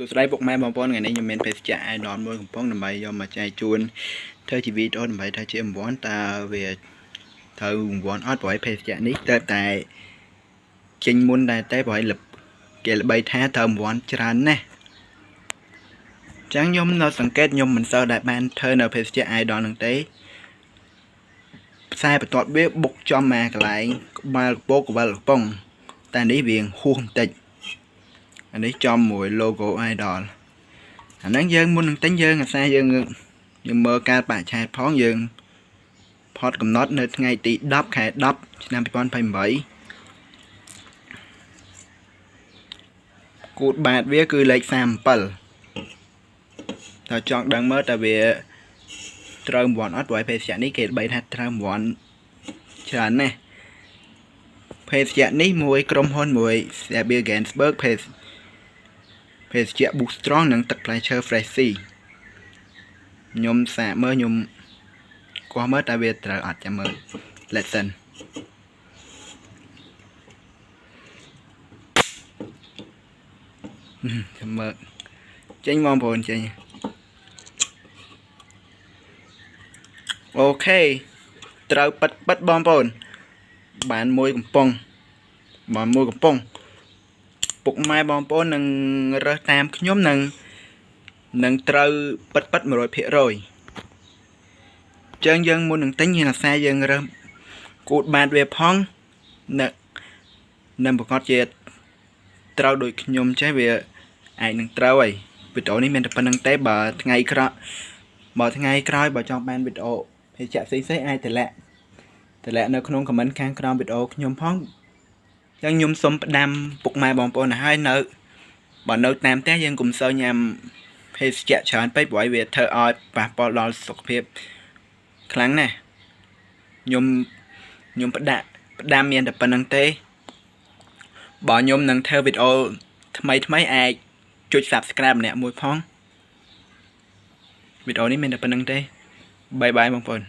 សួស្តីពុកម៉ែបងប្អូនថ្ងៃនេះខ្ញុំមានភេសជ្ជៈ Idol មួយកំប៉ុងដើម្បីយកមកចែកជូនធ្វើជាវីដេអូដើម្បីធ្វើជារង្វាន់តើវាត្រូវរង្វាន់អត់ព្រោះភេសជ្ជៈនេះត្រូវតែចេញមុនដែរតែព្រោះគេល្បីថាត្រូវរង្វាន់ច្រើនណាស់អញ្ចឹងខ្ញុំនៅសង្កេតខ្ញុំមិនសូវដែលបានធ្វើនៅភេសជ្ជៈ Idol ហ្នឹងទេខ្សែបន្ទាត់វាបុកចំមកកន្លែងក្បាលកបលកំប៉ុងតែនេះវាហួសបន្តិចអានេះចំមួយ logo Idol អាហ្នឹងយើងមុននឹងទិញយើងអាសាយើងមើលការបាក់ឆែតផងយើងផតកំណត់នៅថ្ងៃទី10ខែ10ឆ្នាំ2028គូតបាតវាគឺលេខ37តើចង់ដឹងមើលតើវាត្រូវរង្វាន់អត់ព្រោះភេសជ្ជៈនេះគេល្បីថាត្រូវរង្វាន់ច្រើនណាស់ភេសជ្ជៈនេះមួយក្រុមហ៊ុនមួយ Sabir Gainsbourg ភេសជ្ជៈ Boost Strong និងទឹកផ្លែឈើ Freshy ខ្ញុំសាកមើលខ្ញុំគោះមើលតើវាត្រូវអត់ចាំមើល lesson ចាំមើលចេញបងប្អូនចេញអូខេត្រូវប៉ិតបងប្អូនបានមួយកំប៉ុងពុកម៉ែបងប្អូននឹងរើសតាមខ្ញុំនឹងត្រូវប៉ិត 100% ចឹងយើងមុននឹងទិញយើងអាសាយើងរើសគូតបាតវាផងនឹងប្រកាសជាត្រូវដូចខ្ញុំចេះវាអាចនឹងត្រូវហើយវីដេអូនេះមានតែប៉ុណ្្នឹងទេបើថ្ងៃក្រោយបើចង់បានវីដេអូភេសជ្ជៈផ្សេងៗអាចតម្លាក់នៅក្នុង comment ខាងក្រោមវីដេអូខ្ញុំផងចឹងខ្ញុំសូមផ្ដាំពុកម៉ែបងប្អូនឲ្យនៅបើនៅតាមផ្ទះយើងកុំសូវញ៉ាំភេសជ្ជៈច្រើនពេកព្រោះវាធ្វើឲ្យប៉ះពាល់ដល់សុខភាពខ្លាំងណាស់ខ្ញុំផ្ដាំមានតែប៉ុណ្្នឹងទេបើខ្ញុំនឹងធ្វើវីដេអូថ្មីអាចចុច Subscribe ម្នាក់មួយផងវីដេអូនេះមានតែប៉ុណ្្នឹងទេបាយបងប្អូន